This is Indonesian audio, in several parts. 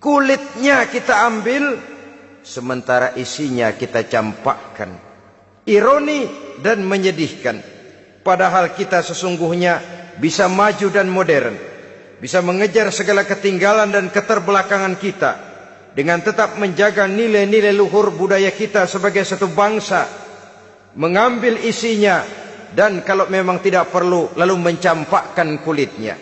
Kulitnya kita ambil, sementara isinya kita campakkan. Ironi dan menyedihkan. Padahal kita sesungguhnya bisa maju dan modern, bisa mengejar segala ketinggalan dan keterbelakangan kita, dengan tetap menjaga nilai-nilai luhur budaya kita sebagai satu bangsa, mengambil isinya, dan kalau memang tidak perlu, lalu mencampakkan kulitnya.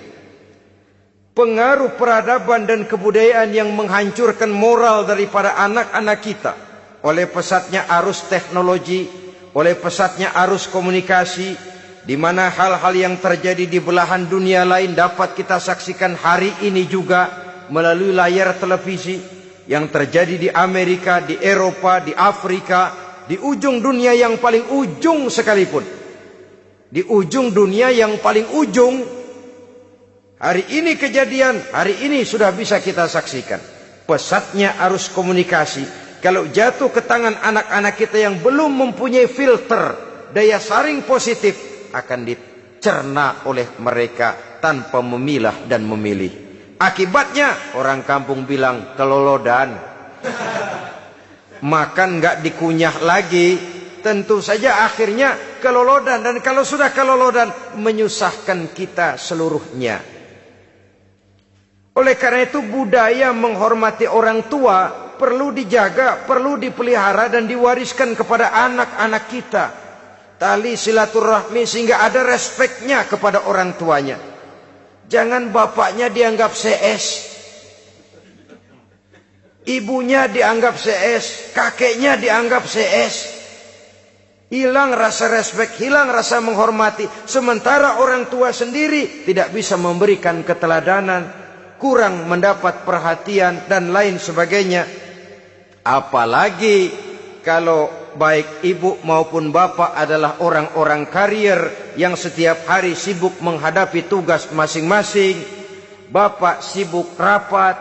Pengaruh peradaban dan kebudayaan yang menghancurkan moral daripada anak-anak kita oleh pesatnya arus teknologi, oleh pesatnya arus komunikasi, di mana hal-hal yang terjadi di belahan dunia lain dapat kita saksikan hari ini juga melalui layar televisi, yang terjadi di Amerika, di Eropa, di Afrika, di ujung dunia yang paling ujung sekalipun. Di ujung dunia yang paling ujung, hari ini kejadian, hari ini sudah bisa kita saksikan. Pesatnya arus komunikasi, kalau jatuh ke tangan anak-anak kita yang belum mempunyai filter, daya saring positif, akan dicerna oleh mereka tanpa memilah dan memilih. Akibatnya orang kampung bilang kelolodan. Makan nggak dikunyah lagi, tentu saja akhirnya kelolodan. Dan kalau sudah kelolodan, menyusahkan kita seluruhnya. Oleh karena itu budaya menghormati orang tua perlu dijaga, perlu dipelihara dan diwariskan kepada anak-anak kita. Tali silaturahmi sehingga ada respeknya kepada orang tuanya. Jangan bapaknya dianggap CS, ibunya dianggap CS, kakeknya dianggap CS. Hilang rasa respek, hilang rasa menghormati. Sementara orang tua sendiri tidak bisa memberikan keteladanan, kurang mendapat perhatian dan lain sebagainya. Apalagi kalau baik ibu maupun bapak adalah orang-orang karier yang setiap hari sibuk menghadapi tugas masing-masing. Bapak sibuk rapat,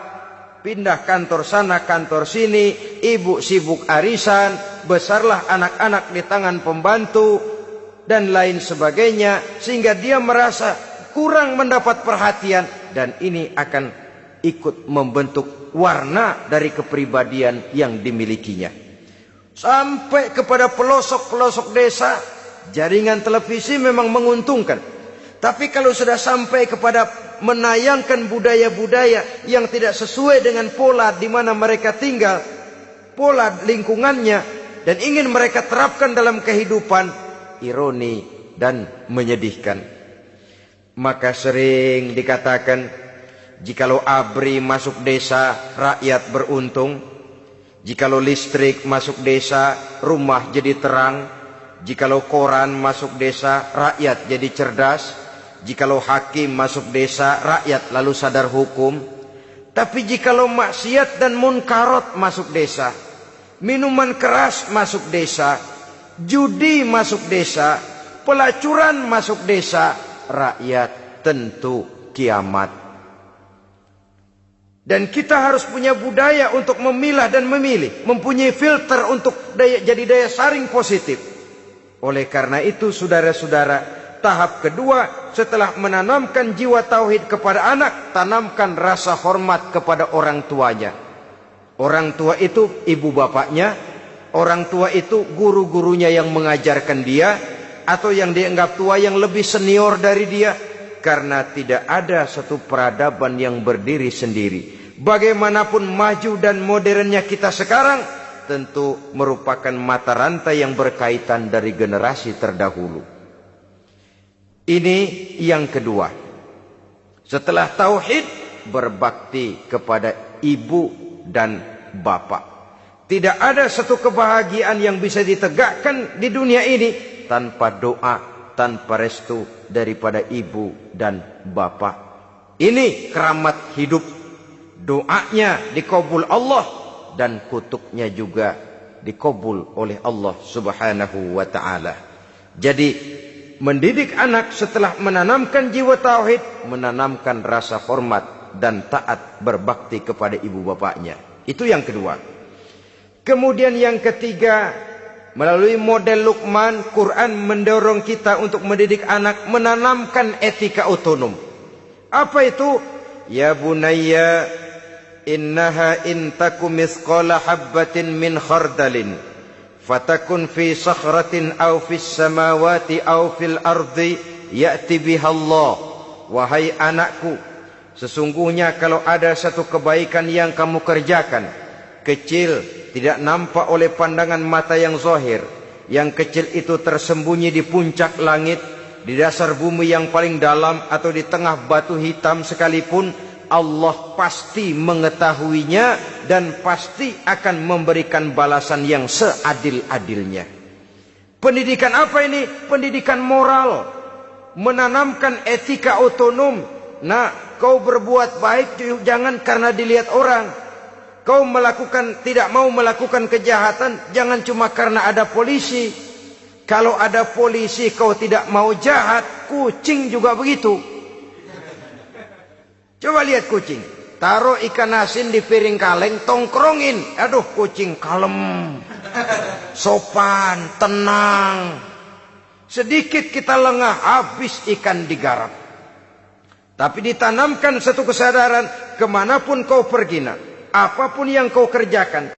pindah kantor sana kantor sini, ibu sibuk arisan, besarlah anak-anak di tangan pembantu dan lain sebagainya, sehingga dia merasa kurang mendapat perhatian, dan ini akan ikut membentuk warna dari kepribadian yang dimilikinya. Sampai kepada pelosok-pelosok desa, jaringan televisi memang menguntungkan. Tapi kalau sudah sampai kepada menayangkan budaya-budaya yang tidak sesuai dengan pola di mana mereka tinggal, pola lingkungannya, dan ingin mereka terapkan dalam kehidupan, ironi dan menyedihkan. Maka sering dikatakan, jikalau ABRI masuk desa, rakyat beruntung. Jikalau listrik masuk desa, rumah jadi terang. Jikalau koran masuk desa, rakyat jadi cerdas. Jikalau hakim masuk desa, rakyat lalu sadar hukum. Tapi jikalau maksiat dan munkarot masuk desa, minuman keras masuk desa, judi masuk desa, pelacuran masuk desa, rakyat tentu kiamat. Dan kita harus punya budaya untuk memilah dan memilih, mempunyai filter untuk jadi daya saring positif. Oleh karena itu saudara-saudara, tahap kedua setelah menanamkan jiwa tauhid kepada anak, tanamkan rasa hormat kepada orang tuanya. Orang tua itu ibu bapaknya, orang tua itu guru-gurunya yang mengajarkan dia, atau yang dianggap tua yang lebih senior dari dia. Karena tidak ada satu peradaban yang berdiri sendiri. Bagaimanapun maju dan modernnya kita sekarang, tentu merupakan mata rantai yang berkaitan dari generasi terdahulu. Ini yang kedua. Setelah tauhid, berbakti kepada ibu dan bapak. Tidak ada satu kebahagiaan yang bisa ditegakkan di dunia ini tanpa doa, tanpa restu daripada ibu dan bapak. Ini keramat hidup. Doanya dikabul Allah dan kutuknya juga dikabul oleh Allah Subhanahu wa taala. Jadi mendidik anak setelah menanamkan jiwa tauhid, menanamkan rasa hormat dan taat berbakti kepada ibu bapaknya. Itu yang kedua. Kemudian yang ketiga, melalui model Luqman, Quran mendorong kita untuk mendidik anak menanamkan etika otonom. Apa itu? Ya bunayya innaha in taku mithqala habbatin min khardalin fatakun fi sakhratin aw fis samawati aw fil ardi ya'ti biha Allah. Wahai anakku, sesungguhnya kalau ada satu kebaikan yang kamu kerjakan, kecil, tidak nampak oleh pandangan mata yang zahir, yang kecil itu tersembunyi di puncak langit, di dasar bumi yang paling dalam, atau di tengah batu hitam sekalipun, Allah pasti mengetahuinya dan pasti akan memberikan balasan yang seadil-adilnya. Pendidikan apa ini? Pendidikan moral, menanamkan etika otonom. Nah, kau berbuat baik jangan karena dilihat orang. Kau tidak mau melakukan kejahatan jangan cuma karena ada polisi. Kalau ada polisi kau tidak mau jahat, kucing juga begitu. Coba lihat kucing, taruh ikan asin di piring kaleng, tongkrongin. Aduh, kucing kalem, sopan, tenang. Sedikit kita lengah, habis ikan digarap. Tapi ditanamkan satu kesadaran, kemanapun kau pergi, apapun yang kau kerjakan,